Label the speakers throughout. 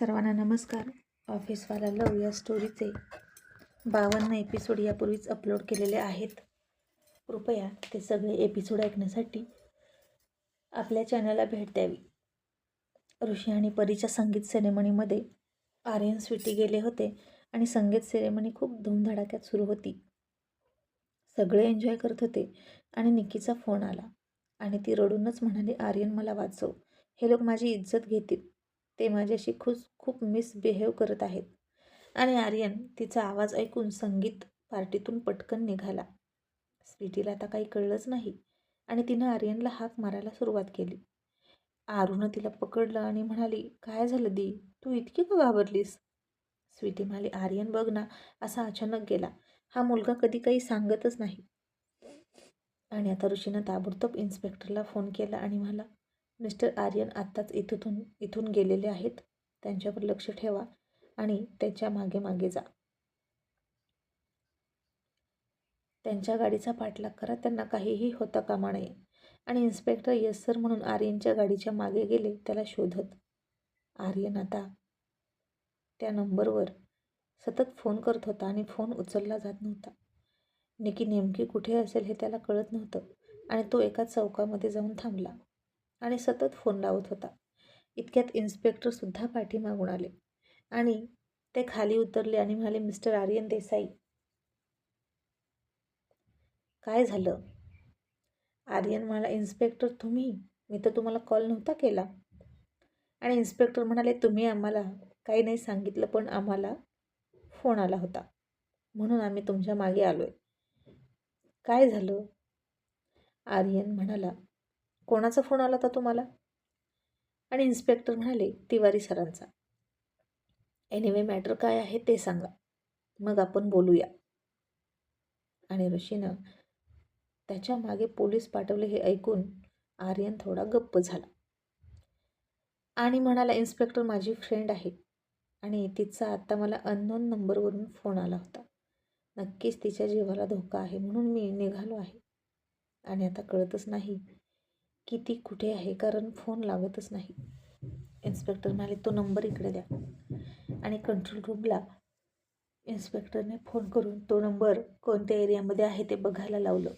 Speaker 1: सर्वांना नमस्कार. ऑफिसवाला लव या स्टोरीचे 52 एपिसोड यापूर्वीच अपलोड केलेले आहेत. कृपया ते सगळे एपिसोड ऐकण्यासाठी आपल्या चॅनलला भेट द्यावी. ऋषी आणि परीच्या संगीत सेरेमनीमध्ये आर्यन स्वीटी गेले होते आणि संगीत सेरेमनी खूप धूमधडाक्यात सुरू होती. सगळे एन्जॉय करत होते आणि निकीचा फोन आला आणि ती रडूनच म्हणाली, आर्यन मला वाचव, हे लोक माझी इज्जत घेतील, ते माझ्याशी खूप मिसबिहेव करत आहेत. आणि आर्यन तिचा आवाज ऐकून संगीत पार्टीतून पटकन निघाला. स्वीटीला आता काही कळलंच नाही आणि तिनं आर्यनला हाक मारायला सुरुवात केली. आरूनं तिला पकडलं आणि म्हणाली, काय झालं दी, तू इतकी का घाबरलीस? स्वीटी म्हणाली, आर्यन बघ ना, असा अचानक गेला, हा मुलगा कधी काही सांगतच नाही. आणि आता ऋषीनं ताबडतोब इन्स्पेक्टरला फोन केला आणि म्हणाला, मिस्टर आर्यन आत्ताच इथून गेलेले आहेत, त्यांच्यावर लक्ष ठेवा आणि त्यांच्या मागे मागे जा. त्यांच्या गाडीचा पाठलाग करा, त्यांना काहीही होता कामा नये. आणि इन्स्पेक्टर येस सर म्हणून आर्यनच्या गाडीच्या मागे गेले त्याला शोधत. आर्यन आता त्या नंबरवर सतत फोन करत होता आणि फोन उचलला जात नव्हता. निकी नेमकी कुठे असेल हे त्याला कळत नव्हतं आणि तो एका चौकामध्ये जाऊन थांबला आणि सतत फोन लावत होता. इतक्यात इन्स्पेक्टरसुद्धा पाठीमागून आले आणि ते खाली उतरले आणि म्हणाले, मिस्टर आर्यन देसाई, काय झालं? आर्यन म्हणाला, इन्स्पेक्टर तुम्ही, मी तर तुम्हाला कॉल नव्हता केला. आणि इन्स्पेक्टर म्हणाले, तुम्ही आम्हाला काही नाही सांगितलं, पण आम्हाला फोन आला होता म्हणून आम्ही तुमच्या मागे आलोय. काय झालं? आर्यन म्हणाला, कोणाचा फोन आला होता तुम्हाला? आणि इन्स्पेक्टर म्हणाले, तिवारी सरांचा. एनिवे मॅटर काय आहे ते सांगा, मग आपण बोलूया. आणि ऋषीनं त्याच्या मागे पोलीस पाठवले हे ऐकून आर्यन थोडा गप्प झाला आणि म्हणाला, इन्स्पेक्टर माझी फ्रेंड आहे आणि तिचा आत्ता मला अननोन नंबरवरून फोन आला होता. नक्कीच तिच्या जीवाला धोका आहे म्हणून मी निघालो आहे आणि आता कळतच नाही की ती कुठे आहे, कारण फोन लागतच नाही. इन्स्पेक्टर म्हणाले, तो नंबर इकडे द्या. आणि कंट्रोल रूमला इन्स्पेक्टरने फोन करून तो नंबर कोणत्या एरियामध्ये आहे ते बघायला लावलं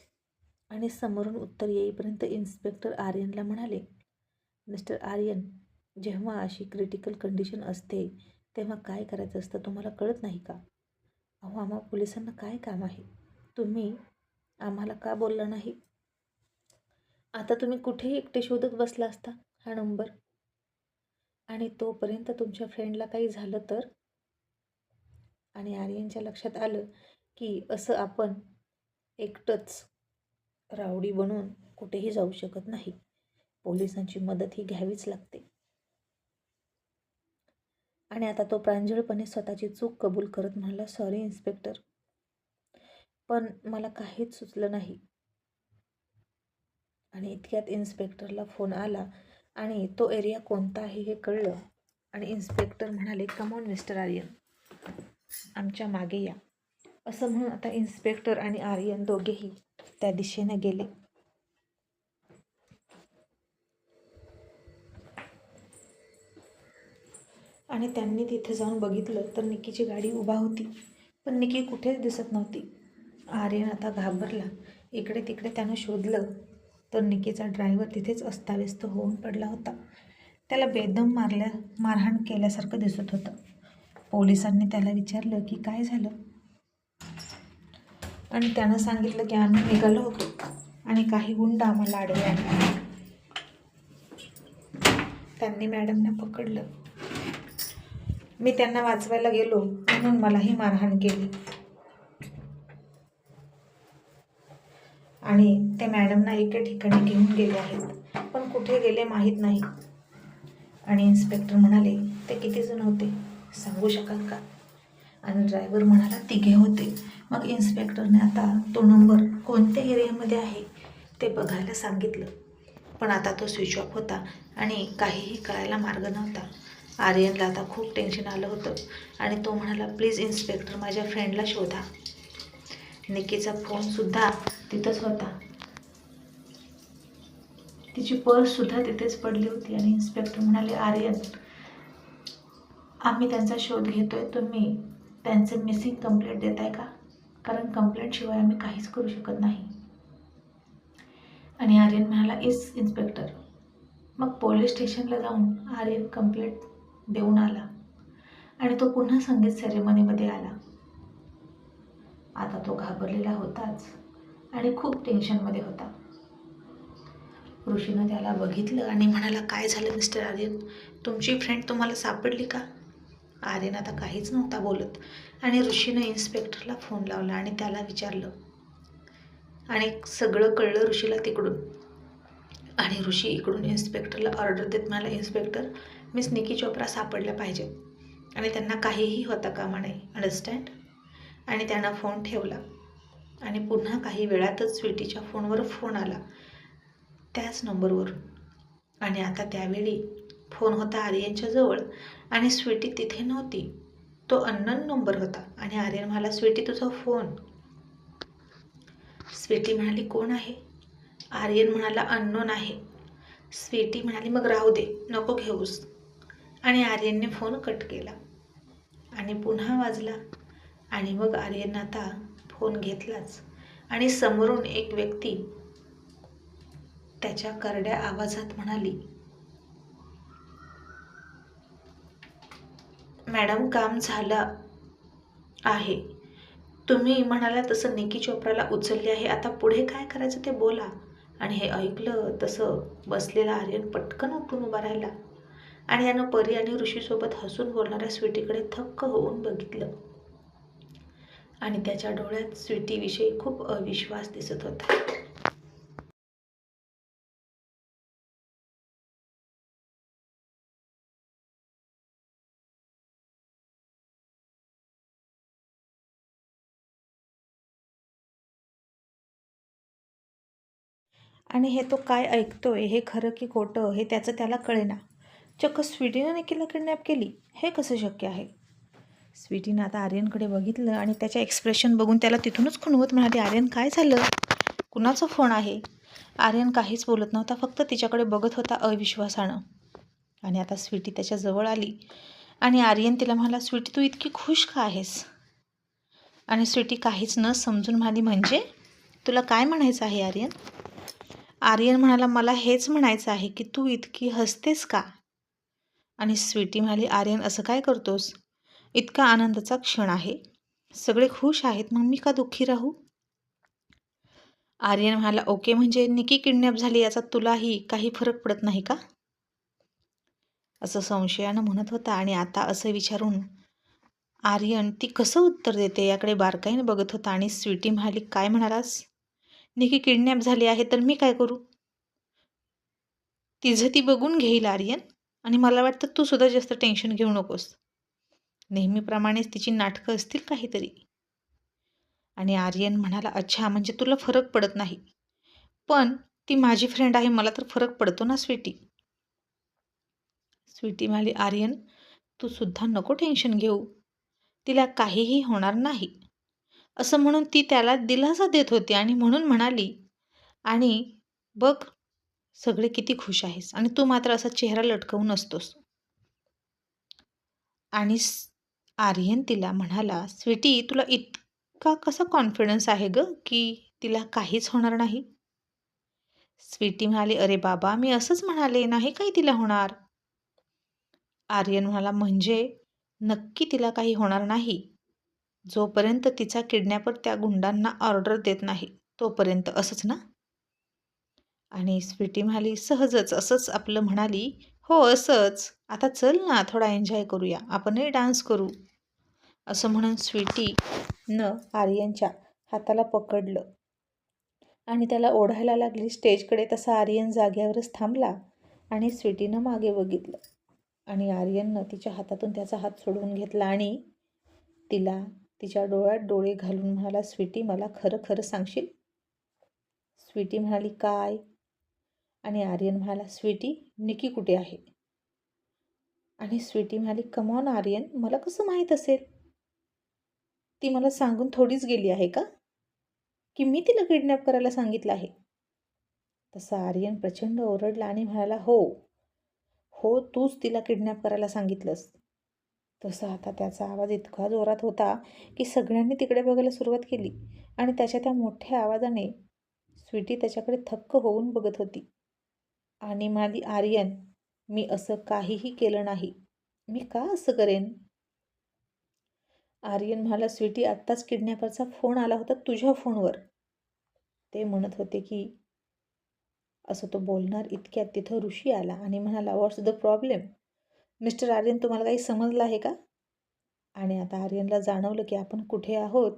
Speaker 1: आणि समोरून उत्तर येईपर्यंत इन्स्पेक्टर आर्यनला म्हणाले, मिस्टर आर्यन, जेव्हा अशी क्रिटिकल कंडिशन असते तेव्हा काय करायचं असतं तुम्हाला कळत नाही का? अहो, आम्हा पोलिसांना काय काम आहे? तुम्ही आम्हाला का बोलला नाही? आता तुम्ही कुठेही एकटे शोधत बसला असता हा नंबर, आणि तोपर्यंत तुमच्या फ्रेंडला काही झालं तर? आणि आर्यनच्या लक्षात आलं की असं आपण एकटंच रावडी बनून कुठेही जाऊ शकत नाही, पोलिसांची मदत ही घ्यावीच लागते. आणि आता तो प्रांजळपणे स्वतःची चूक कबूल करत म्हणाला, सॉरी इन्स्पेक्टर, पण मला काहीच सुचलं नाही. आणि इतक्यात इन्स्पेक्टरला फोन आला आणि तो एरिया कोणता आहे हे कळलं आणि इन्स्पेक्टर म्हणाले, कम ऑन मिस्टर आर्यन, आमच्या मागे या. असं म्हणून आता इन्स्पेक्टर आणि आर्यन दोघेही त्या दिशेने गेले. आणि त्यांनी तिथे जाऊन बघितलं तर निकीची गाडी उभा होती, पण निकी कुठेच दिसत नव्हती. आर्यन आता घाबरला. इकडे तिकडे त्यानं शोधलं तर निकीचा ड्रायव्हर तिथेच अस्ताव्यस्त होऊन पडला होता. त्याला बेदम मारहाण केल्यासारखं दिसत होतं. पोलिसांनी त्याला विचारलं की काय झालं, आणि त्यानं सांगितलं की आम्ही निघालो होतो आणि काही गुंड आम्हाला अडवले आहे. त्यांनी मॅडमना पकडलं, मी त्यांना वाचवायला गेलो म्हणून मलाही मारहाण केली आणि ते मॅडमना एके ठिकाणी घेऊन गेले आहेत, पण कुठे गेले माहीत नाही. आणि इन्स्पेक्टर म्हणाले, ते किती जण होते सांगू शकाल का? आणि ड्रायव्हर म्हणाला, 3 होते. मग इन्स्पेक्टरने आता तो नंबर कोणत्या एरियामध्ये आहे ते बघायला सांगितलं, पण आता तो स्विच ऑफ होता आणि काहीही कळायला मार्ग नव्हता. आर्यनला आता खूप टेन्शन आलं होतं आणि तो म्हणाला, प्लीज इन्स्पेक्टर, माझ्या फ्रेंडला शोधा. निकीचा फोनसुद्धा तिथंच होता, तिची पर्ससुद्धा तिथेच पडली होती. आणि इन्स्पेक्टर म्हणाले, आर्यन, आम्ही त्यांचा शोध घेतोय, तुम्ही त्यांचे मिसिंग कंप्लेंट देताय का? कारण कंप्लेंटशिवाय आम्ही काहीच करू शकत नाही. आणि आर्यन म्हणाला, इन्स्पेक्टर. मग पोलीस स्टेशनला जाऊन आर्यन कंप्लेंट देऊन आला आणि तो पुन्हा संगीत सेरेमनीमध्ये आला. आता तो घाबरलेला होताच आणि खूप टेन्शनमध्ये होता. ऋषीनं त्याला बघितलं आणि म्हणाला, काय झालं मिस्टर आर्यन? तुमची फ्रेंड तुम्हाला सापडली का? आर्यन आता काहीच नव्हता बोलत आणि ऋषीनं इन्स्पेक्टरला फोन लावला आणि त्याला विचारलं आणि सगळं कळलं ऋषीला तिकडून. आणि ऋषी इकडून इन्स्पेक्टरला ऑर्डर देत म्हणाला, इन्स्पेक्टर, मिस निकी चोप्रा सापडल्या पाहिजेत आणि त्यांना काहीही होता कामा नये, अंडरस्टँड? आणि त्यानं फोन ठेवला आणि पुन्हा काही वेळातच स्वीटीच्या फोनवर फोन आला, त्याच नंबरवरून. आणि आता त्यावेळी फोन होता आर्यनच्या जवळ आणि स्वीटी तिथे नव्हती. तो अननोन नंबर होता आणि आर्यन म्हणाला, स्वीटी तुझा फोन. स्वीटी म्हणाली, कोण आहे? आर्यन म्हणाला, अननोन आहे. स्वीटी म्हणाली, मग राहू दे, नको घेऊस. आणि आर्यनने फोन कट केला आणि पुन्हा वाजला. आणि मग आर्यन आता फोन घेतलाच आणि समोरून एक व्यक्ती त्याच्या करड्या आवाजात म्हणाली, मॅडम, काम झालं आहे. तुम्ही म्हणाला तसं निकी चोप्राला उचलली आहे. आता पुढे काय करायचं ते बोला. आणि हे ऐकलं तसं बसलेला आर्यन पटकन उठून उभा राहिला आणि यानं परी आणि ऋषीसोबत हसून बोलणाऱ्या स्वीटीकडे थक्क होऊन बघितलं. आणि त्याच्या डोळ्यात स्वीटीविषयी खूप अविश्वास दिसत होता. आणि हे तो काय ऐकतोय, हे खरं की खोटं हे त्याचं त्याला कळेना. चक्क स्वीटीनं निकीला किडनॅप केली, हे कसं शक्य आहे? स्वीटीनं आता आर्यनकडे बघितलं आणि त्याच्या एक्सप्रेशन बघून त्याला तिथूनच खुणवत म्हणाली, आर्यन काय झालं? कुणाचा फोन आहे? आर्यन काहीच बोलत नव्हता, फक्त तिच्याकडे बघत होता अविश्वासानं. आणि आता स्वीटी त्याच्या जवळ आली आणि आर्यन तिला म्हणाला, स्वीटी तू इतकी खुश का आहेस? आणि स्वीटी काहीच न समजून म्हणाली, म्हणजे तुला काय म्हणायचं आहे आर्यन? आर्यन म्हणाला, मला हेच म्हणायचं आहे की तू इतकी हसतेस का? आणि स्वीटी म्हणाली, आर्यन असं काय करतोस? इतका आनंदाचा क्षण आहे, सगळे खुश आहेत, मग मी का दुःखी राहू? आर्यन म्हणाला, ओके, म्हणजे निकी किडनॅप झाली याचा तुलाही काही फरक पडत नाही का? असं संशयानं म्हणत होता. आणि आता असं विचारून आर्यन ती कसं उत्तर देते याकडे बारकाईने बघत होता. आणि स्वीटी म्हणाली, काय म्हणालास? निकी किडनॅप झाली आहे तर मी काय करू? तिचं ती बघून घेईल आर्यन. आणि मला वाटतं तू सुद्धा जास्त टेन्शन घेऊ नकोस. नेहमीप्रमाणेच तिची नाटकं असतील काहीतरी. आणि आर्यन म्हणाला, अच्छा, म्हणजे तुला फरक पडत नाही, पण ती माझी फ्रेंड आहे, मला तर फरक पडतो ना स्वीटी. स्वीटी म्हणाली, आर्यन तू सुद्धा नको टेन्शन घेऊ, तिला काहीही होणार नाही, असं म्हणून ती त्याला दिलासा देत होती आणि म्हणून म्हणाली, आणि बघ सगळे किती खुश आहेस आणि तू मात्र असा चेहरा लटकवून असतोस. आणि आर्यन तिला म्हणाला, स्वीटी तुला इतका कसा कॉन्फिडन्स आहे ग की तिला काहीच होणार नाही? स्वीटी म्हणाली, अरे बाबा, मी असंच म्हणाले, नाही काही तिला होणार. आर्यन म्हणाला, म्हणजे नक्की तिला काही होणार नाही जोपर्यंत तिचा किडनॅपर त्या गुंडांना ऑर्डर देत नाही तोपर्यंत, असंच ना? आणि स्वीटी म्हणाली, सहजच, असंच आपलं म्हणाली, हो असंच, आता चल ना थोडा एन्जॉय करूया, आपणही डान्स करू. असं म्हणून स्वीटीनं आर्यनच्या हाताला पकडलं आणि त्याला ओढायला लागली स्टेजकडे. तसा आर्यन जाग्यावरच थांबला आणि स्वीटीनं मागे बघितलं. आणि आर्यननं तिच्या हातातून त्याचा हात सोडवून घेतला आणि तिला तिच्या डोळ्यात डोळे घालून म्हणाला, स्वीटी मला खरं खरं सांगशील? स्वीटी म्हणाली, काय? आणि आर्यन म्हणाला, स्वीटी निकी कुठे आहे? आणि स्वीटी म्हणाली, कमॉन आर्यन, मला कसं माहीत असेल? ती मला सांगून थोडीच गेली आहे का की मी तिला किडनॅप करायला सांगितलं आहे? तसा आर्यन प्रचंड ओरडला आणि म्हणाला, हो हो, तूच तिला किडनॅप करायला सांगितलंस. तसं आता त्याचा आवाज इतका जोरात होता की सगळ्यांनी तिकडे बघायला सुरुवात केली आणि त्याच्या त्या मोठ्या आवाजाने स्वीटी त्याच्याकडे थक्क होऊन बघत होती आणि म्हणाली, आर्यन, मी असं काहीही केलं नाही. मी का असं करेन? आर्यन म्हणाला, स्वीटी, आत्ताच किडनॅपरचा फोन आला होता तुझ्या फोनवर. ते म्हणत होते की असं तो बोलणार इतक्यात तिथं ऋषी आला आणि म्हणाला, व्हॉट्स द प्रॉब्लेम? मिस्टर आर्यन, तुम्हाला काही समजलं आहे का? आणि आता आर्यनला जाणवलं की आपण कुठे आहोत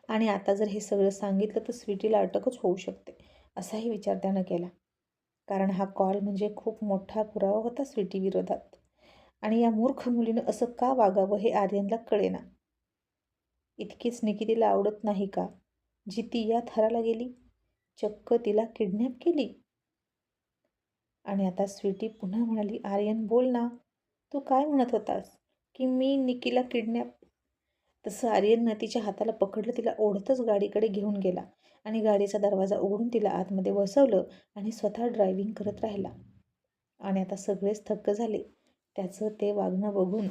Speaker 1: आणि आता जर हे सगळं सांगितलं तर स्वीटीला अटकच होऊ शकते, असाही विचार त्यानं केला. कारण हा कॉल म्हणजे खूप मोठा पुरावा होता स्वीटी विरोधात. आणि या मूर्ख मुलीनं असं का वागावं हे आर्यनला कळेना. इतकीच निकितीला आवडत नाही का, जी ती या थराला गेली, चक्क तिला किडनॅप केली? आणि आता स्वीटी पुन्हा म्हणाली, आर्यन बोल ना, तू काय म्हणत होतास की मी निकीला किडनॅप? तसं आर्यननं तिच्या हाताला पकडलं, तिला ओढतच गाडीकडे घेऊन गेला आणि गाडीचा दरवाजा उघडून तिला आतमध्ये बसवलं आणि स्वतः ड्रायव्हिंग करत राहिला. आणि आता सगळेच थक्क झाले त्याचं ते वागणं बघून.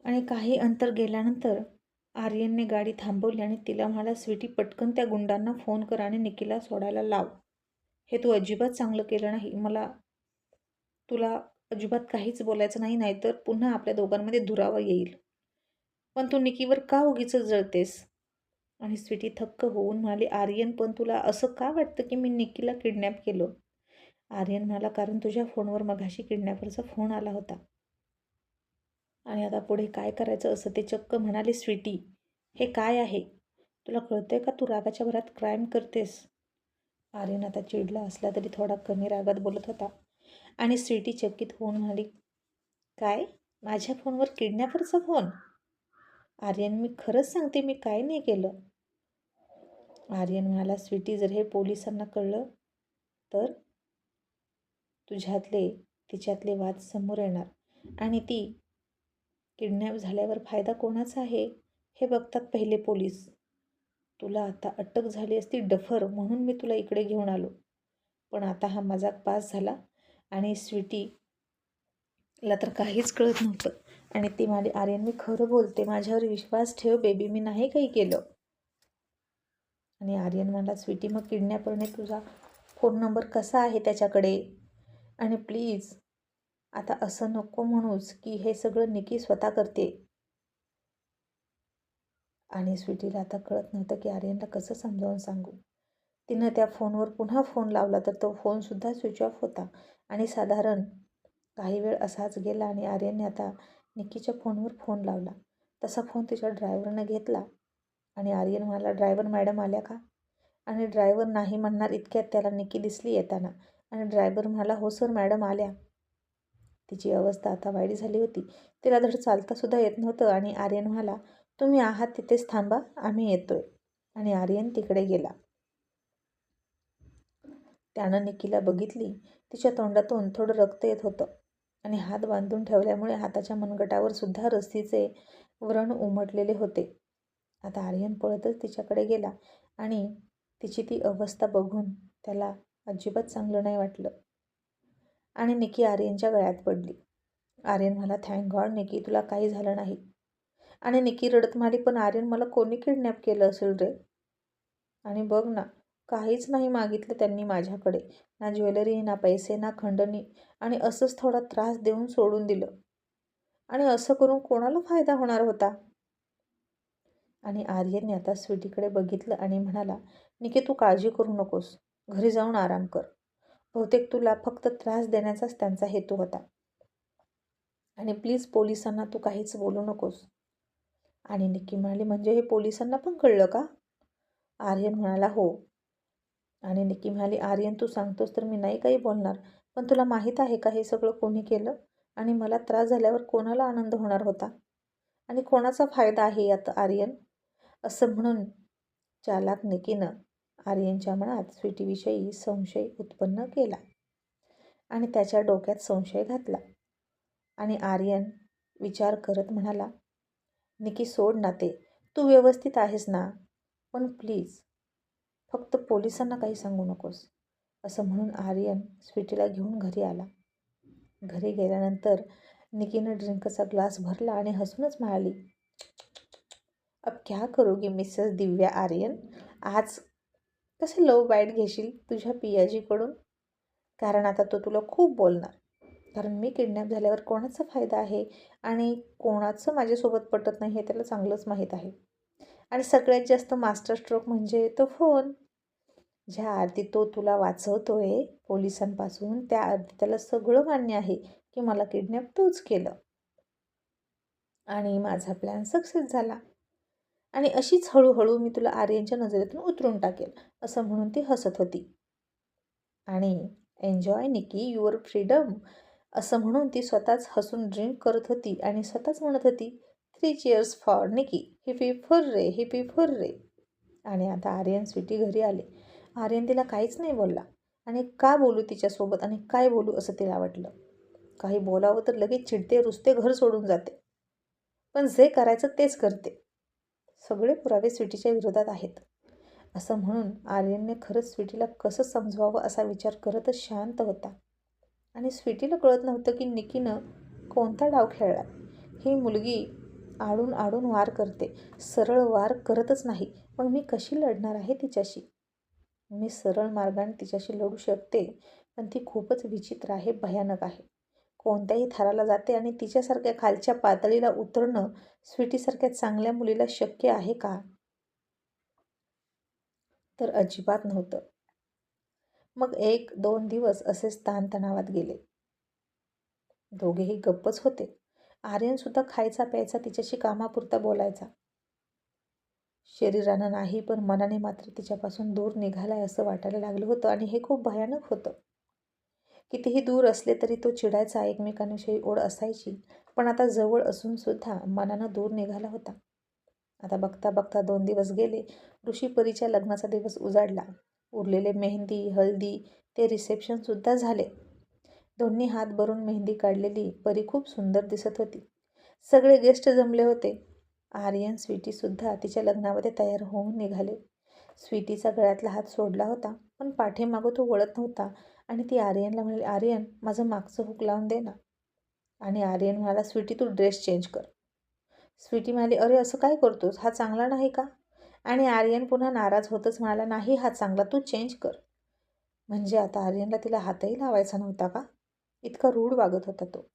Speaker 1: आणि काही अंतर गेल्यानंतर आर्यनने गाडी थांबवली आणि तिला म्हणाला, स्वीटी, पटकन त्या गुंडांना फोन कर आणि निकीला सोडायला लाव. हे तू अजिबात चांगलं केलं नाही. मला तुला अजिबात काहीच बोलायचं नाही, नाहीतर पुन्हा आपल्या दोघांमध्ये दुरावा येईल. पण तू निकीवर का उगीच जळतेस? आणि स्वीटी थक्क होऊन म्हणाली, आर्यन, पण तुला असं का वाटतं की मी निकीला किडनॅप केलं? आर्यन म्हणाला, कारण तुझ्या फोनवर मघाशी किडनॅपरचा फोन आला होता. आणि आता पुढे काय करायचं असं ते चक्क म्हणाले, स्वीटी, हे काय आहे? तुला कळतंय का तू रागाच्या भरात क्राईम करतेस? आर्यन आता चिडला असला तरी थोडा कमी रागात बोलत होता. आणि स्वीटी चकित होऊन म्हणाली, काय? माझ्या फोनवर किडनॅपरचा फोन? आर्यन, मी खरंच सांगते, मी काय नाही केलं. आर्यन म्हणाला, स्वीटी, जर हे पोलिसांना कळलं तर तुझ्यातले तिच्यातले वाद समोर येणार आणि ती किडनॅप झाल्यावर फायदा कोणाचा आहे हे बघतात पहिले पोलीस. तुला आता अटक झाली असती डफर, म्हणून मी तुला इकडे घेऊन आलो. पण आता हा मजाक पास झाला. आणि स्वीटीला तर काहीच कळत नव्हतं आणि ती म्हणाली, आर्यन, मी खरं बोलते, माझ्यावर विश्वास ठेव बेबी, मी नाही काही केलं. आणि आर्यन म्हणाला, स्वीटी, मग किडनॅपरने तुझा फोन नंबर कसा आहे त्याच्याकडे? आणि प्लीज आता असं नको म्हणूस की हे सगळं निकी स्वतः करते. आणि स्वीटीला आता कळत नव्हतं की आर्यनला कसं समजावून सांगू. तिनं त्या फोनवर पुन्हा फोन लावला तर तो फोनसुद्धा स्विच ऑफ होता. आणि साधारण काही वेळ असाच गेला आणि आर्यनने आता निकीच्या फोनवर फोन लावला. तसा फोन तिच्या ड्रायव्हरनं घेतला आणि आर्यन म्हणाला, ड्रायव्हर मॅडम आल्या का? आणि ड्रायव्हर नाही म्हणणार इतक्यात त्याला निकी दिसली येताना. आणि ड्रायव्हर म्हणाला, हो सर, मॅडम आल्या. तिची अवस्था आता वाईट झाली होती. तिला धड चालतासुद्धा येत नव्हतं. आणि आर्यन म्हणाला, तुम्ही आहात तिथेच थांबा, आम्ही येतोय. आणि आर्यन तिकडे गेला. त्यानं निकीला बघितली. तिच्या तोंडातून थोडं रक्त येत होतं आणि हात बांधून ठेवल्यामुळे हाताच्या मनगटावर सुद्धा रस्सीचे व्रण उमटलेले होते. आता आर्यन पळतच तिच्याकडे गेला आणि तिची ती अवस्था बघून त्याला अजिबात चांगलं नाही वाटलं. आणि निकी आर्यनच्या गळ्यात पडली. आर्यन म्हणाला, थँक गॉड निकी, तुला काही झालं नाही. आणि निकी रडत म्हणाली, पण आर्यन, मला कोणी किडनॅप केलं असेल रे? आणि बघ ना, काहीच नाही मागितलं त्यांनी माझ्याकडे, ना ज्वेलरी, ना पैसे, ना खंडणी, आणि असंच थोडा त्रास देऊन सोडून दिलं. आणि असं करून कोणाला फायदा होणार होता? आणि आर्यनने आता स्वीटीकडे बघितलं आणि म्हणाला, निकी, तू काळजी करू नकोस, घरी जाऊन आराम कर. बहुतेक तुला फक्त त्रास देण्याचाच त्यांचा हेतू होता. आणि प्लीज पोलिसांना तू काहीच बोलू नकोस. आणि निकी म्हणाली, म्हणजे हे पोलिसांना पण कळलं का? आर्यन म्हणाला, हो. आणि निकी म्हणाली, आर्यन, तू सांगतोस तर मी नाही काही बोलणार, पण तुला माहीत आहे का हे सगळं कोणी केलं? आणि मला त्रास झाल्यावर कोणाला आनंद होणार होता? आणि कोणाचा फायदा आहे यात आर्यन? असं म्हणून चालाक निकीनं आर्यनच्या मनात स्वीटीविषयी संशय उत्पन्न केला आणि त्याच्या डोक्यात संशय घातला. आणि आर्यन विचार करत म्हणाला, निकी, सोड ना ते. तू व्यवस्थित आहेस ना? पण प्लीज फक्त पोलिसांना काही सांगू नकोस. असं म्हणून आर्यन स्वीटीला घेऊन घरी आला. घरी गेल्यानंतर निकीनं ड्रिंकचा ग्लास भरला आणि हसूनच म्हणाली, अब क्या करोगी मिसेस दिव्या आर्यन? आज कसे लव बाईट घेशील तुझ्या पियाजीकडून? कारण आता तो तुला खूप बोलणार. कारण मी किडनॅप झाल्यावर कोणाचा फायदा आहे आणि कोणाचं माझ्यासोबत पटत नाही हे त्याला चांगलंच माहीत आहे. आणि सगळ्यात जास्त मास्टर स्ट्रोक म्हणजे तो फोन. ज्या अर्थी तो तुला वाचवतोय पोलिसांपासून, त्या अर्थी त्याला सगळं मान्य आहे की मला किडनॅप तूच केलं आणि माझा प्लॅन सक्सेस झाला. आणि अशीच हळूहळू मी तुला आर्यनच्या नजरेतून उतरून टाकेल, असं म्हणून ती हसत होती. आणि एन्जॉय निकी युअर फ्रीडम, असं म्हणून ती स्वतःच हसून ड्रिंक करत होती आणि स्वतःच म्हणत होती, 3 cheers for Nikki, hip hip hurray, hip hip hurray. आणि आता आर्यन स्वीटी घरी आले. आर्यन तिला काहीच नाही बोलला आणि का बोलू तिच्यासोबत आणि काय बोलू असं तिला वाटलं. काही बोलावं तर लगेच चिडते, रुसते, घर सोडून जाते. पण जे करायचं तेच करते. सगळे पुरावे स्वीटीच्या विरोधात आहेत. असं म्हणून आर्यनने खरंच स्वीटीला कसं समजवावं असा विचार करतच शांत होता. आणि स्वीटीला कळत नव्हतं की निकीनं कोणता डाव खेळला. ही मुलगी आडून आडून वार करते, सरळ वार करतच नाही. मग मी कशी लढणार आहे तिच्याशी? मी सरळ मार्गाने तिच्याशी लढू शकते, पण ती खूपच विचित्र आहे, भयानक आहे. कोणत्याही थराला जाते आणि तिच्यासारख्या खालच्या पातळीला उतरणं स्वीटीसारख्या चांगल्या मुलीला शक्य आहे का? तर अजिबात नव्हतं. मग 1-2 दिवस असेच ताणतणावात गेले. दोघेही गप्पच होते. आर्यनसुद्धा खायचा प्यायचा तिच्याशी कामापुरता बोलायचा. शरीरानं नाही पण मनाने मात्र तिच्यापासून दूर निघालाय असं वाटायला लागलं होतं आणि हे खूप भयानक होतं. कितीही दूर असले तरी तो चिडायचा, एकमेकांविषयी ओढ असायची, पण आता जवळ असून सुद्धा मनानं दूर निघाला होता. आता बघता बघता 2 दिवस गेले. ऋषी परीच्या लग्नाचा दिवस उजाडला. उरलेले मेहंदी, हळदी, ते रिसेप्शनसुद्धा झाले. दोन्ही हात भरून मेहंदी काढलेली परी खूप सुंदर दिसत होती. सगळे गेस्ट जमले होते. आर्यन स्वीटीसुद्धा तिच्या लग्नामध्ये तयार होऊन निघाले. स्वीटीचा गळ्यातला हात सोडला होता, पण पाठीमागं तो वळत नव्हता आणि ती आर्यनला म्हणाली, आर्यन माझं मागचं हुक लावून दे ना. आणि आर्यन म्हणाला, स्वीटी तू ड्रेस चेंज कर. स्वीटी म्हणाली, अरे असं काय करतोस, हा चांगला नाही का? आणि आर्यन पुन्हा नाराज होतच म्हणाला, नाही हा चांगला, तू चेंज कर. म्हणजे आता आर्यनला तिला हातही लावायचा नव्हता का? इतका रूढ वागत होता तो.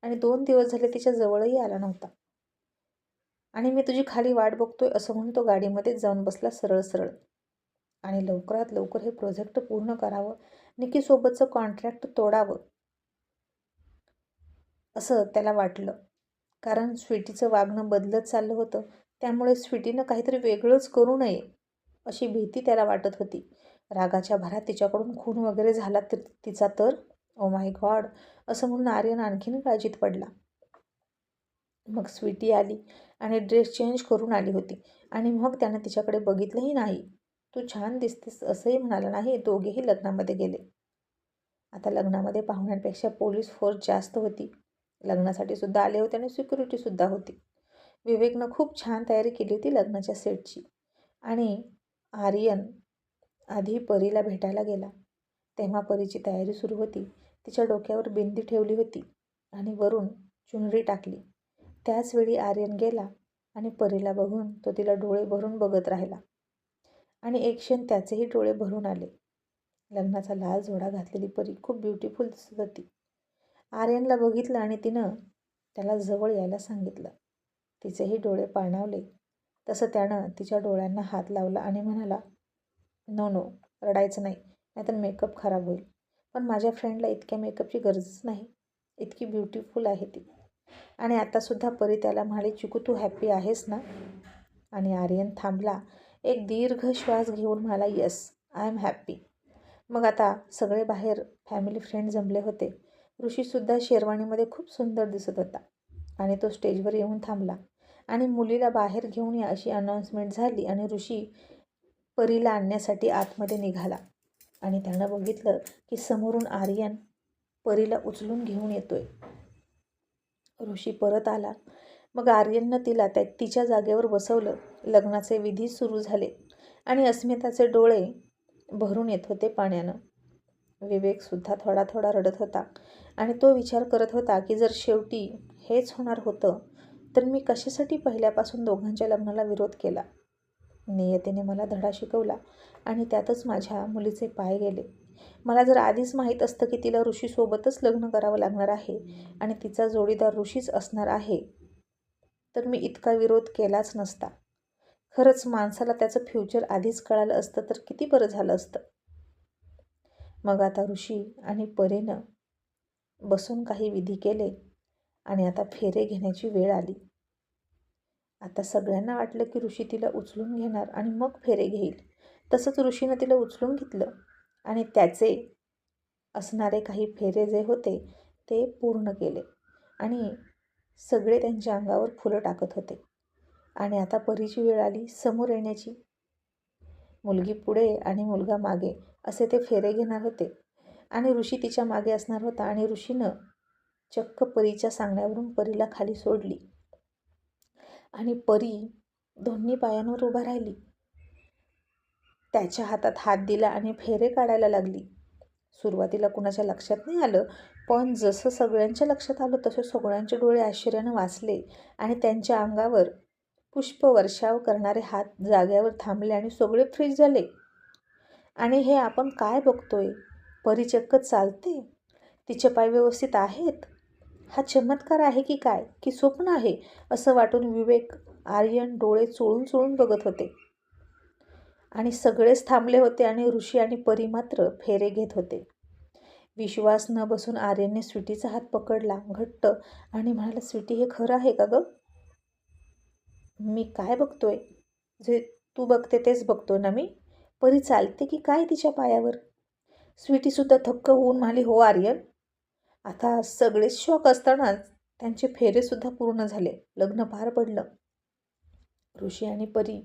Speaker 1: आणि 2 दिवस झाले तिच्या जवळही आला नव्हता. आणि मी तुझी खाली वाट बघतोय असं म्हणून तो गाडीमध्येच जाऊन बसला सरळ सरळ. आणि लवकरात लवकर हे प्रोजेक्ट पूर्ण करावं, निकीसोबतचं कॉन्ट्रॅक्ट तोडावं असं त्याला वाटलं. कारण स्वीटीचं वागणं बदलत चाललं होतं. त्यामुळे स्वीटीनं काहीतरी वेगळंच करू नये अशी भीती त्याला वाटत होती. रागाच्या भरात तिच्याकडून खून वगैरे झाला तर तिचा तर, ओ माय गॉड, असं म्हणून आर्यन आणखीन काळजीत पडला. मग स्वीटी आली आणि ड्रेस चेंज करून आली होती. आणि मग त्यानं तिच्याकडे बघितलंही नाही. तू छान दिसतेस असंही म्हणाला नाही. दोघेही लग्नामध्ये गेले. आता लग्नामध्ये पाहुण्यांपेक्षा पोलीस फोर्स जास्त होती. लग्नासाठी सुद्धा आले होते आणि सिक्युरिटीसुद्धा होती. विवेकनं खूप छान तयारी केली होती लग्नाच्या सेटची. आणि आर्यन आधी परीला भेटायला गेला. तेव्हा परीची तयारी सुरू होती. तिच्या डोक्यावर बिंदी ठेवली होती आणि वरून चुनरी टाकली. त्याचवेळी आर्यन गेला आणि परीला बघून तो तिला डोळे भरून बघत राहिला. आणि एक क्षण त्याचेही डोळे भरून आले. लग्नाचा लाल जोडा घातलेली परी खूप ब्युटिफुल दिसत होती. आर्यनला बघितलं आणि तिनं त्याला जवळ यायला सांगितलं. तिचेही डोळे पाणावले. तसं त्यानं तिच्या डोळ्यांना हात लावला आणि म्हणाला, नो नो, रडायचं नाही, नाहीतर मेकअप खराब होईल. पण माझ्या फ्रेंडला इतक्या मेकअपची गरजच नाही. इतकी ब्युटिफुल आहे ती. आणि आतासुद्धा परी त्याला म्हणाली, चिकू तू हॅप्पी आहेस ना? आणि आर्यन थांबला. एक दीर्घ श्वास घेऊन म्हणाला, येस, आय एम हॅप्पी. मग आता सगळे बाहेर फॅमिली फ्रेंड जमले होते. ऋषीसुद्धा शेरवानीमध्ये खूप सुंदर दिसत होता. आणि तो स्टेजवर येऊन थांबला. आणि मुलीला बाहेर घेऊन या अशी अनाऊन्समेंट झाली आणि ऋषी परीला आणण्यासाठी आतमध्ये निघाला. आणि त्यानं बघितलं की समोरून आर्यन परीला उचलून घेऊन येतोय. ऋषी परत आला. मग आर्यननं तिला तिच्या जागेवर बसवलं. लग्नाचे विधी सुरू झाले आणि अस्मिताचे डोळे भरून येत होते पाण्यानं. विवेकसुद्धा थोडा थोडा रडत होता आणि तो विचार करत होता की जर शेवटी हेच होणार होतं तर मी कशासाठी पहिल्यापासून दोघांच्या लग्नाला विरोध केला. नियतीने मला धडा शिकवला आणि त्यातच माझ्या मुलीचे पाय गेले. मला जर आधीच माहीत असतं की तिला ऋषीसोबतच लग्न करावं लागणार आहे आणि तिचा जोडीदार ऋषीच असणार आहे तर मी इतका विरोध केलाच नसता. खरंच माणसाला त्याचं फ्युचर आधीच कळालं असतं तर किती बरं झालं असतं. मग आता ऋषी आणि परीनं बसून काही विधी केले आणि आता फेरे घेण्याची वेळ आली. आता सगळ्यांना वाटलं की ऋषी तिला उचलून घेणार आणि मग फेरे घेईल. तसंच ऋषीनं तिला उचलून घेतलं आणि त्याचे असणारे काही फेरे जे होते ते पूर्ण केले आणि सगळे त्यांच्या अंगावर फुलं टाकत होते. आणि आता परीची वेळ आली समोर येण्याची. मुलगी पुढे आणि मुलगा मागे असे ते फेरे घेणार होते आणि ऋषी तिच्या मागे असणार होता आणि ऋषीनं चक्क परीच्या सांगण्यावरून परीला खाली सोडली आणि परी दोन्ही पायांवर उभा राहिली. त्याच्या हातात हात दिला आणि फेरे काढायला लागली. सुरुवातीला कुणाच्या लक्षात नाही आलं, पण जसं सगळ्यांच्या लक्षात आलं तसे सगळ्यांचे डोळे आश्चर्यानं वाचले आणि त्यांच्या अंगावर पुष्पवर्षाव करणारे हात जाग्यावर थांबले आणि सगळे फ्रीज झाले. आणि हे आपण काय बघतोय? परी चक्क चालते, तिचे पाय व्यवस्थित आहेत. हा चमत्कार आहे की काय, की स्वप्न आहे असं वाटून विवेक, आर्यन डोळे चोळून चोळून बघत होते. आणि सगळेच थांबले होते आणि ऋषी आणि परी मात्र फेरे घेत होते. विश्वास न बसून आर्यनने स्वीटीचा हात पकडला घट्ट आणि म्हणाला, स्वीटी हे खरं आहे का गं? मी काय बघतोय? जे तू बघते तेच बघतोय ना मी. परी चालते की काय तिच्या पायावर? स्वीटीसुद्धा थक्क होऊन म्हणाली, हो आर्यन. आता सगळेच शॉक असतानाच त्यांचे फेरेसुद्धा पूर्ण झाले. लग्न पार पडलं. ऋषी आणि परी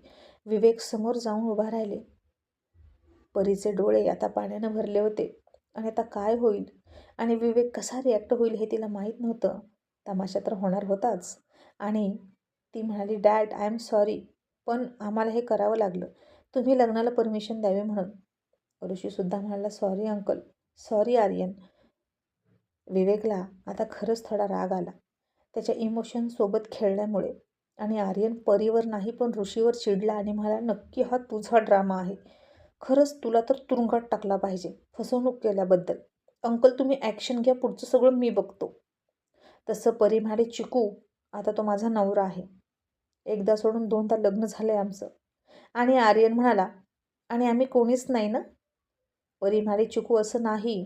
Speaker 1: विवेक समोर जाऊन उभा राहिले. परीचे डोळे आता पाण्यानं भरले होते आणि आता काय होईल आणि विवेक कसा रिॲक्ट होईल हे तिला माहीत नव्हतं. तमाशा तर होणार होताच. आणि ती म्हणाली, डॅड आय एम सॉरी, पण आम्हाला हे करावं लागलं, तुम्ही लग्नाला परमिशन द्यावी म्हणून. ऋषीसुद्धा म्हणाला, सॉरी अंकल. सॉरी आर्यन. विवेकला आता खरंच थोडा राग आला त्याच्या इमोशनसोबत खेळल्यामुळे. आणि आर्यन परीवर नाही पण ऋषीवर चिडला आणि म्हणाला, नक्की हा तुझा ड्रामा आहे. खरंच तुला तर तुरुंगात टाकला पाहिजे फसवणूक केल्याबद्दल. अंकल तुम्ही ॲक्शन घ्या, पुढचं सगळं मी बघतो. तसं परी म्हणाली, चिकू आता तो माझा नवरा आहे. एकदा सोडून दोनदा लग्न झालं आहे आमचं. आणि आर्यन म्हणाला, आणि आम्ही कोणीच नाही ना? परी म्हणाली, चिकू असं नाही,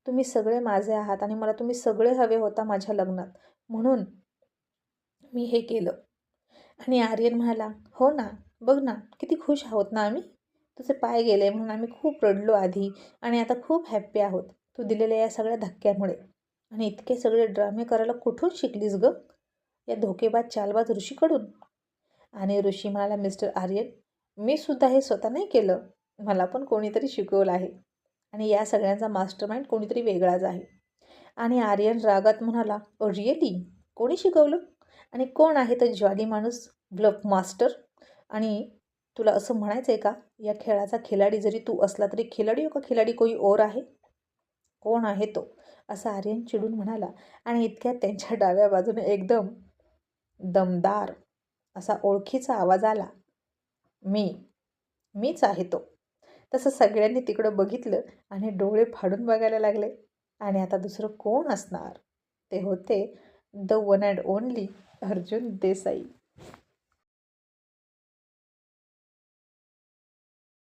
Speaker 1: तुम्ही सगळे माझे आहात आणि मला तुम्ही सगळे हवे होता माझ्या लग्नात, म्हणून मी हे केलं. आणि आर्यन म्हणाला, हो ना, बघ ना किती खुश आहोत ना आम्ही. तुझे पाय गेले म्हणून आम्ही खूप रडलो आधी आणि आता खूप हॅप्पी आहोत तू दिलेल्या या सगळ्या धक्क्यामुळे. आणि इतके सगळे ड्रामे करायला कुठून शिकलीस गं? या धोकेबाज चालबाज ऋषीकडून. आणि ऋषी म्हणाला, मिस्टर आर्यन, मी सुद्धा हे स्वतः नाही केलं, मला पण कोणीतरी शिकवलं आहे आणि या सगळ्यांचा मास्टरमाइंड कोणीतरी वेगळाच आहे. आणि आर्यन रागात म्हणाला, रिअली कोणी शिकवलं? आणि कोण आहे तर जॉली माणूस, ब्लफ मास्टर? आणि तुला असं म्हणायचं आहे का या खेळाचा खिलाडी जरी तू असला तरी खिलाडी हो का खिलाडी कोई और आहे? कोण आहे तो? असा आर्यन चिडून म्हणाला. आणि इतक्यात त्यांच्या डाव्या बाजूने एकदम दमदार असा ओळखीचा आवाज आला, मीच आहे तो. तसं सगळ्यांनी तिकडं बघितलं आणि डोळे फाडून बघायला लागले. आणि आता दुसरं कोण असणार? ते होते the one and only Arjun Desai.